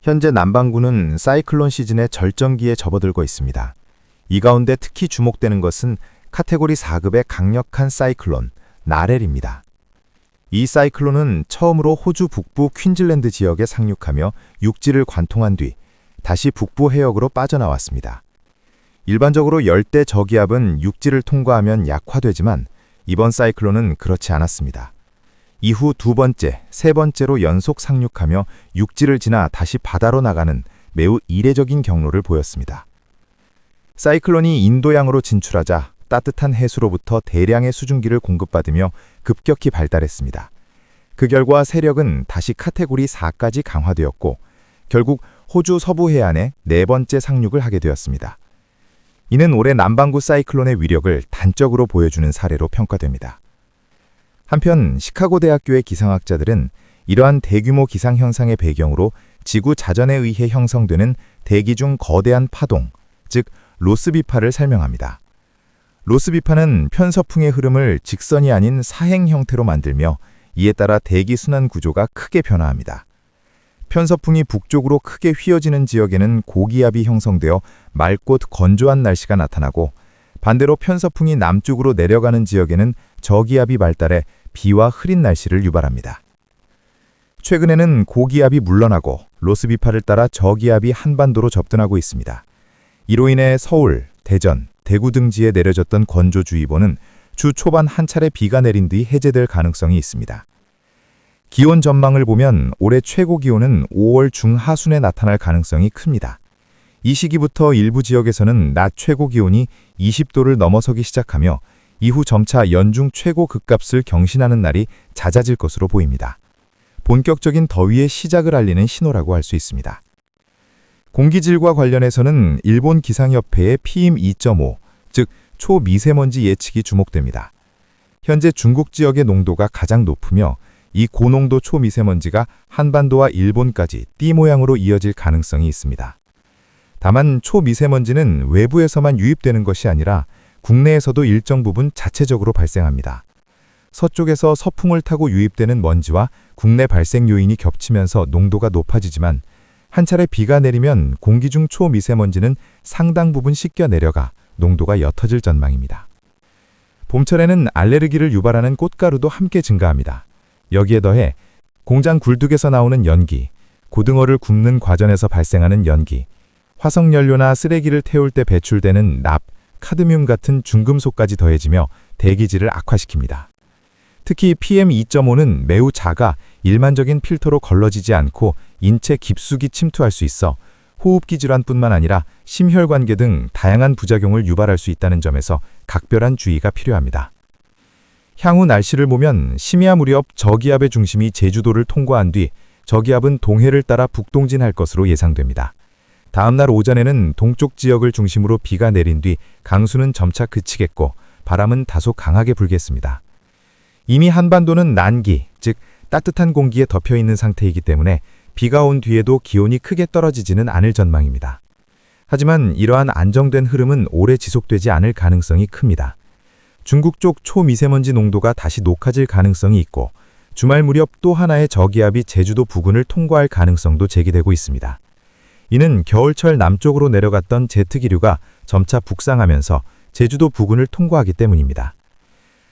현재 남반구는 사이클론 시즌의 절정기에 접어들고 있습니다. 이 가운데 특히 주목되는 것은 카테고리 4급의 강력한 사이클론, 나렐입니다. 이 사이클론은 처음으로 호주 북부 퀸즐랜드 지역에 상륙하며 육지를 관통한 뒤 다시 북부 해역으로 빠져나왔습니다. 일반적으로 열대 저기압은 육지를 통과하면 약화되지만 이번 사이클론은 그렇지 않았습니다. 이후 두 번째, 세 번째로 연속 상륙하며 육지를 지나 다시 바다로 나가는 매우 이례적인 경로를 보였습니다. 사이클론이 인도양으로 진출하자 따뜻한 해수로부터 대량의 수증기를 공급받으며 급격히 발달했습니다. 그 결과 세력은 다시 카테고리 4까지 강화되었고 결국 호주 서부 해안에 네 번째 상륙을 하게 되었습니다. 이는 올해 남반구 사이클론의 위력을 단적으로 보여주는 사례로 평가됩니다. 한편 시카고대학교의 기상학자들은 이러한 대규모 기상현상의 배경으로 지구 자전에 의해 형성되는 대기 중 거대한 파동, 즉 로스비파를 설명합니다. 로스비파는 편서풍의 흐름을 직선이 아닌 사행 형태로 만들며 이에 따라 대기 순환 구조가 크게 변화합니다. 편서풍이 북쪽으로 크게 휘어지는 지역에는 고기압이 형성되어 맑고 건조한 날씨가 나타나고 반대로 편서풍이 남쪽으로 내려가는 지역에는 저기압이 발달해 비와 흐린 날씨를 유발합니다. 최근에는 고기압이 물러나고 로스비파를 따라 저기압이 한반도로 접근하고 있습니다. 이로 인해 서울, 대전, 대구 등지에 내려졌던 건조주의보는 주 초반 한 차례 비가 내린 뒤 해제될 가능성이 있습니다. 기온 전망을 보면 올해 최고 기온은 5월 중하순에 나타날 가능성이 큽니다. 이 시기부터 일부 지역에서는 낮 최고 기온이 20도를 넘어서기 시작하며 이후 점차 연중 최고 극값을 경신하는 날이 잦아질 것으로 보입니다. 본격적인 더위의 시작을 알리는 신호라고 할 수 있습니다. 공기질과 관련해서는 일본 기상협회의 PM2.5, 즉 초미세먼지 예측이 주목됩니다. 현재 중국 지역의 농도가 가장 높으며 이 고농도 초미세먼지가 한반도와 일본까지 띠 모양으로 이어질 가능성이 있습니다. 다만 초미세먼지는 외부에서만 유입되는 것이 아니라 국내에서도 일정 부분 자체적으로 발생합니다. 서쪽에서 서풍을 타고 유입되는 먼지와 국내 발생 요인이 겹치면서 농도가 높아지지만 한 차례 비가 내리면 공기 중 초미세먼지는 상당 부분 씻겨 내려가 농도가 옅어질 전망입니다. 봄철에는 알레르기를 유발하는 꽃가루도 함께 증가합니다. 여기에 더해 공장 굴뚝에서 나오는 연기, 고등어를 굽는 과정에서 발생하는 연기, 화석연료나 쓰레기를 태울 때 배출되는 납, 카드뮴 같은 중금속까지 더해지며 대기질을 악화시킵니다. 특히 PM2.5는 매우 작아 일반적인 필터로 걸러지지 않고 인체 깊숙이 침투할 수 있어 호흡기 질환뿐만 아니라 심혈관계 등 다양한 부작용을 유발할 수 있다는 점에서 각별한 주의가 필요합니다. 향후 날씨를 보면 심야 무렵 저기압의 중심이 제주도를 통과한 뒤 저기압은 동해를 따라 북동진할 것으로 예상됩니다. 다음 날 오전에는 동쪽 지역을 중심으로 비가 내린 뒤 강수는 점차 그치겠고 바람은 다소 강하게 불겠습니다. 이미 한반도는 난기, 즉 따뜻한 공기에 덮여 있는 상태이기 때문에 비가 온 뒤에도 기온이 크게 떨어지지는 않을 전망입니다. 하지만 이러한 안정된 흐름은 오래 지속되지 않을 가능성이 큽니다. 중국 쪽 초미세먼지 농도가 다시 녹아질 가능성이 있고 주말 무렵 또 하나의 저기압이 제주도 부근을 통과할 가능성도 제기되고 있습니다. 이는 겨울철 남쪽으로 내려갔던 제트기류가 점차 북상하면서 제주도 부근을 통과하기 때문입니다.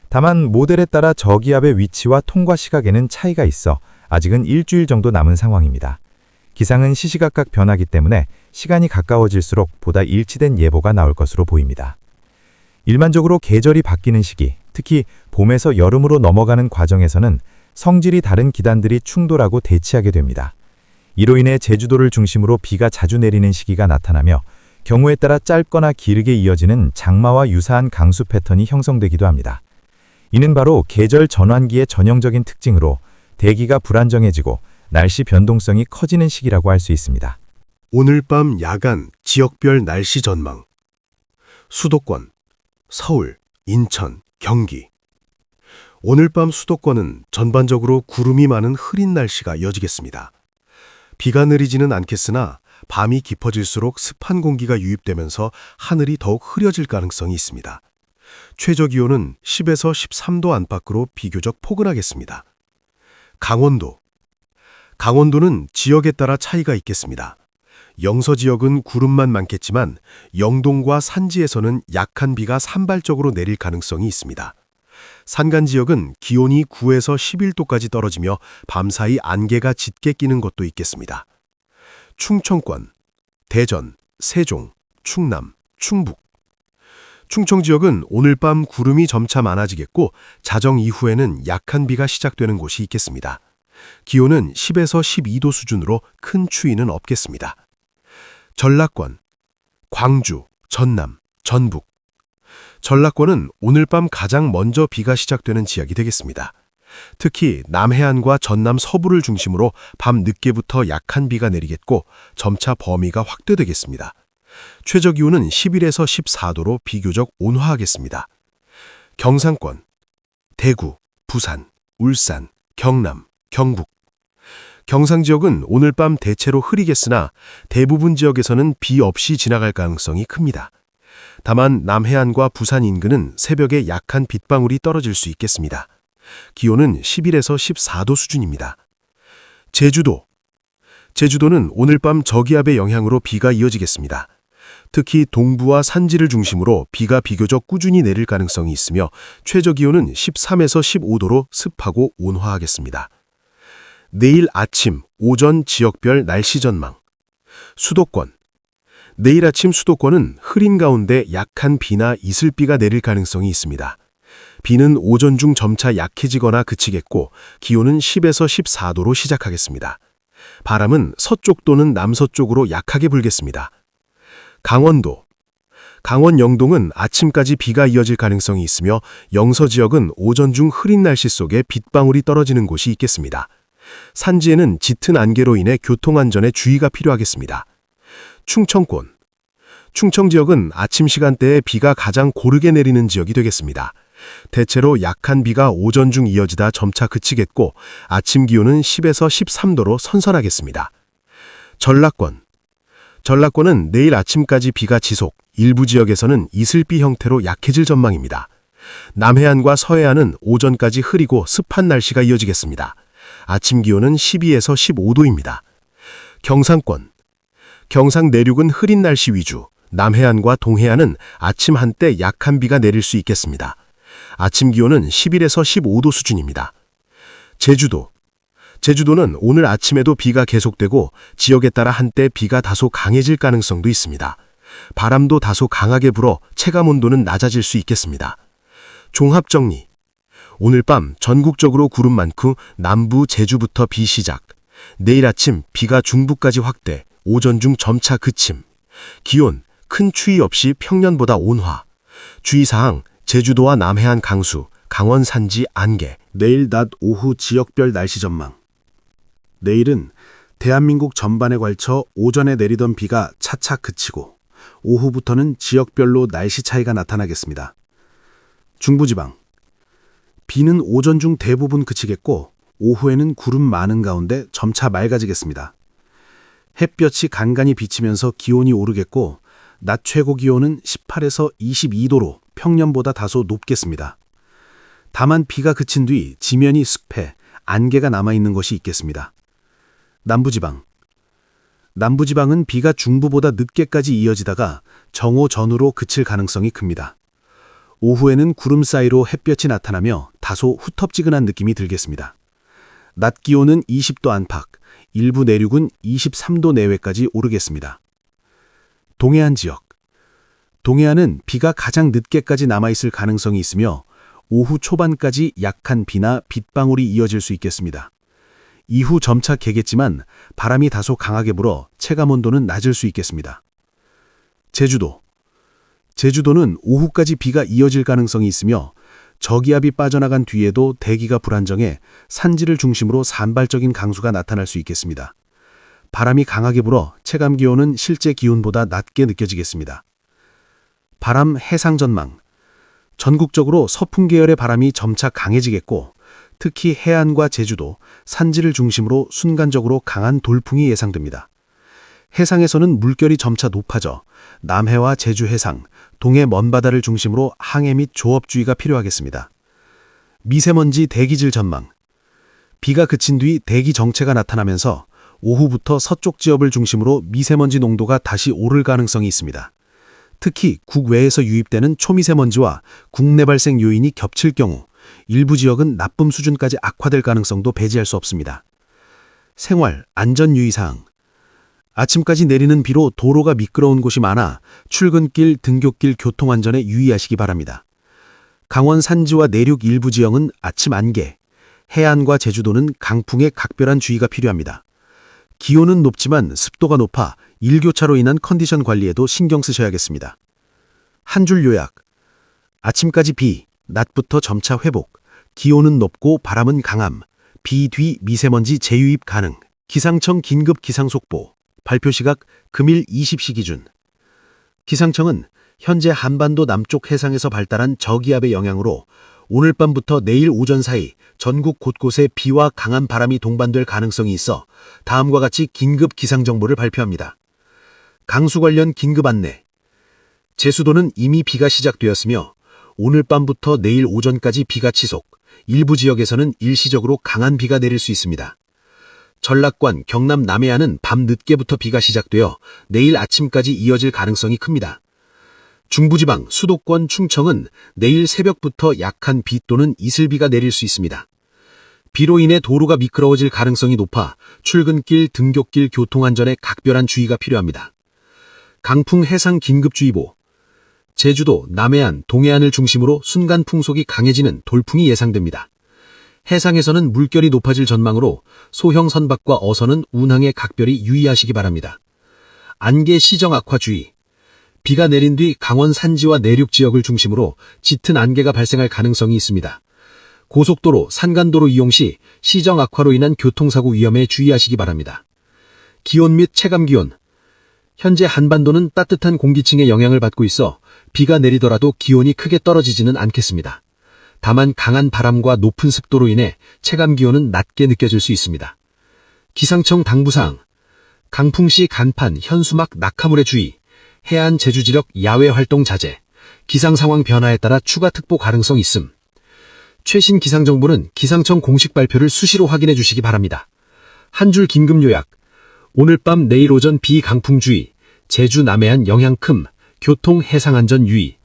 다만 모델에 따라 저기압의 위치와 통과 시각에는 차이가 있어 아직은 일주일 정도 남은 상황입니다. 기상은 시시각각 변하기 때문에 시간이 가까워질수록 보다 일치된 예보가 나올 것으로 보입니다. 일반적으로 계절이 바뀌는 시기, 특히 봄에서 여름으로 넘어가는 과정에서는 성질이 다른 기단들이 충돌하고 대치하게 됩니다. 이로 인해 제주도를 중심으로 비가 자주 내리는 시기가 나타나며 경우에 따라 짧거나 길게 이어지는 장마와 유사한 강수 패턴이 형성되기도 합니다. 이는 바로 계절 전환기의 전형적인 특징으로 대기가 불안정해지고 날씨 변동성이 커지는 시기라고 할 수 있습니다. 오늘 밤 야간 지역별 날씨 전망. 수도권, 서울, 인천, 경기. 오늘 밤 수도권은 전반적으로 구름이 많은 흐린 날씨가 이어지겠습니다. 비가 내리지는 않겠으나 밤이 깊어질수록 습한 공기가 유입되면서 하늘이 더욱 흐려질 가능성이 있습니다. 최저 기온은 10에서 13도 안팎으로 비교적 포근하겠습니다. 강원도. 강원도는 지역에 따라 차이가 있겠습니다. 영서 지역은 구름만 많겠지만 영동과 산지에서는 약한 비가 산발적으로 내릴 가능성이 있습니다. 산간 지역은 기온이 9에서 11도까지 떨어지며 밤사이 안개가 짙게 끼는 곳도 있겠습니다. 충청권, 대전, 세종, 충남, 충북. 충청 지역은 오늘 밤 구름이 점차 많아지겠고 자정 이후에는 약한 비가 시작되는 곳이 있겠습니다. 기온은 10에서 12도 수준으로 큰 추위는 없겠습니다. 전라권, 광주, 전남, 전북. 전라권은 오늘 밤 가장 먼저 비가 시작되는 지역이 되겠습니다. 특히 남해안과 전남 서부를 중심으로 밤 늦게부터 약한 비가 내리겠고 점차 범위가 확대되겠습니다. 최저 기온은 11에서 14도로 비교적 온화하겠습니다. 경상권, 대구, 부산, 울산, 경남, 경북. 경상 지역은 오늘 밤 대체로 흐리겠으나 대부분 지역에서는 비 없이 지나갈 가능성이 큽니다. 다만 남해안과 부산 인근은 새벽에 약한 빗방울이 떨어질 수 있겠습니다. 기온은 11에서 14도 수준입니다. 제주도는 오늘 밤 저기압의 영향으로 비가 이어지겠습니다. 특히 동부와 산지를 중심으로 비가 비교적 꾸준히 내릴 가능성이 있으며 최저 기온은 13에서 15도로 습하고 온화하겠습니다. 내일 아침, 오전 지역별 날씨 전망. 수도권. 내일 아침 수도권은 흐린 가운데 약한 비나 이슬비가 내릴 가능성이 있습니다. 비는 오전 중 점차 약해지거나 그치겠고 기온은 10에서 14도로 시작하겠습니다. 바람은 서쪽 또는 남서쪽으로 약하게 불겠습니다. 강원도. 강원 영동은 아침까지 비가 이어질 가능성이 있으며 영서 지역은 오전 중 흐린 날씨 속에 빗방울이 떨어지는 곳이 있겠습니다. 산지에는 짙은 안개로 인해 교통안전에 주의가 필요하겠습니다. 충청권. 충청 지역은 아침 시간대에 비가 가장 고르게 내리는 지역이 되겠습니다. 대체로 약한 비가 오전 중 이어지다 점차 그치겠고 아침 기온은 10에서 13도로 선선하겠습니다. 전라권은 내일 아침까지 비가 지속, 일부 지역에서는 이슬비 형태로 약해질 전망입니다. 남해안과 서해안은 오전까지 흐리고 습한 날씨가 이어지겠습니다. 아침 기온은 12에서 15도입니다. 경상 내륙은 흐린 날씨 위주, 남해안과 동해안은 아침 한때 약한 비가 내릴 수 있겠습니다. 아침 기온은 11에서 15도 수준입니다. 제주도는 오늘 아침에도 비가 계속되고 지역에 따라 한때 비가 다소 강해질 가능성도 있습니다. 바람도 다소 강하게 불어 체감 온도는 낮아질 수 있겠습니다. 종합정리. 오늘 밤 전국적으로 구름 많고 남부 제주부터 비 시작. 내일 아침 비가 중부까지 확대, 오전 중 점차 그침. 기온 큰 추위 없이 평년보다 온화. 주의사항 제주도와 남해안 강수, 강원 산지 안개. 내일 낮 오후 지역별 날씨 전망. 내일은 대한민국 전반에 걸쳐 오전에 내리던 비가 차차 그치고 오후부터는 지역별로 날씨 차이가 나타나겠습니다. 중부지방. 비는 오전 중 대부분 그치겠고 오후에는 구름 많은 가운데 점차 맑아지겠습니다. 햇볕이 간간히 비치면서 기온이 오르겠고 낮 최고 기온은 18에서 22도로 평년보다 다소 높겠습니다. 다만 비가 그친 뒤 지면이 습해 안개가 남아있는 것이 있겠습니다. 남부지방은 비가 중부보다 늦게까지 이어지다가 정오 전후로 그칠 가능성이 큽니다. 오후에는 구름 사이로 햇볕이 나타나며 다소 후텁지근한 느낌이 들겠습니다. 낮 기온은 20도 안팎, 일부 내륙은 23도 내외까지 오르겠습니다. 동해안 지역. 동해안은 비가 가장 늦게까지 남아있을 가능성이 있으며 오후 초반까지 약한 비나 빗방울이 이어질 수 있겠습니다. 이후 점차 개겠지만 바람이 다소 강하게 불어 체감온도는 낮을 수 있겠습니다. 제주도는 오후까지 비가 이어질 가능성이 있으며 저기압이 빠져나간 뒤에도 대기가 불안정해 산지를 중심으로 산발적인 강수가 나타날 수 있겠습니다. 바람이 강하게 불어 체감 기온은 실제 기온보다 낮게 느껴지겠습니다. 바람 해상 전망. 전국적으로 서풍 계열의 바람이 점차 강해지겠고 특히 해안과 제주도, 산지를 중심으로 순간적으로 강한 돌풍이 예상됩니다. 해상에서는 물결이 점차 높아져 남해와 제주 해상, 동해 먼바다를 중심으로 항해 및 조업주의가 필요하겠습니다. 미세먼지 대기질 전망. 비가 그친 뒤 대기 정체가 나타나면서 오후부터 서쪽 지역을 중심으로 미세먼지 농도가 다시 오를 가능성이 있습니다. 특히 국외에서 유입되는 초미세먼지와 국내 발생 요인이 겹칠 경우 일부 지역은 나쁨 수준까지 악화될 가능성도 배제할 수 없습니다. 생활, 안전 유의사항. 아침까지 내리는 비로 도로가 미끄러운 곳이 많아 출근길, 등굣길 교통안전에 유의하시기 바랍니다. 강원 산지와 내륙 일부 지역은 아침 안개, 해안과 제주도는 강풍에 각별한 주의가 필요합니다. 기온은 높지만 습도가 높아 일교차로 인한 컨디션 관리에도 신경 쓰셔야겠습니다. 한 줄 요약. 아침까지 비, 낮부터 점차 회복, 기온은 높고 바람은 강함, 비 뒤 미세먼지 재유입 가능, 기상청 긴급 기상속보, 발표 시각 금일 20시 기준. 기상청은 현재 한반도 남쪽 해상에서 발달한 저기압의 영향으로 오늘 밤부터 내일 오전 사이 전국 곳곳에 비와 강한 바람이 동반될 가능성이 있어 다음과 같이 긴급 기상정보를 발표합니다. 강수 관련 긴급 안내. 제주도는 이미 비가 시작되었으며 오늘 밤부터 내일 오전까지 비가 치속, 일부 지역에서는 일시적으로 강한 비가 내릴 수 있습니다. 전락관, 경남 남해안은 밤 늦게부터 비가 시작되어 내일 아침까지 이어질 가능성이 큽니다. 중부지방, 수도권, 충청은 내일 새벽부터 약한 비 또는 이슬비가 내릴 수 있습니다. 비로 인해 도로가 미끄러워질 가능성이 높아 출근길, 등굣길 교통안전에 각별한 주의가 필요합니다. 강풍 해상 긴급주의보. 제주도, 남해안, 동해안을 중심으로 순간 풍속이 강해지는 돌풍이 예상됩니다. 해상에서는 물결이 높아질 전망으로 소형 선박과 어선은 운항에 각별히 유의하시기 바랍니다. 안개 시정 악화 주의. 비가 내린 뒤 강원 산지와 내륙 지역을 중심으로 짙은 안개가 발생할 가능성이 있습니다. 고속도로, 산간도로 이용 시 시정 악화로 인한 교통사고 위험에 주의하시기 바랍니다. 기온 및 체감기온. 현재 한반도는 따뜻한 공기층의 영향을 받고 있어 비가 내리더라도 기온이 크게 떨어지지는 않겠습니다. 다만 강한 바람과 높은 습도로 인해 체감기온은 낮게 느껴질 수 있습니다. 기상청 당부사항. 강풍 시 간판, 현수막, 낙하물에 주의. 해안 제주 지역 야외 활동 자제. 기상 상황 변화에 따라 추가 특보 가능성 있음. 최신 기상 정보는 기상청 공식 발표를 수시로 확인해 주시기 바랍니다. 한 줄 긴급 요약. 오늘 밤 내일 오전 비 강풍 주의. 제주 남해안 영향 큼. 교통 해상 안전 유의.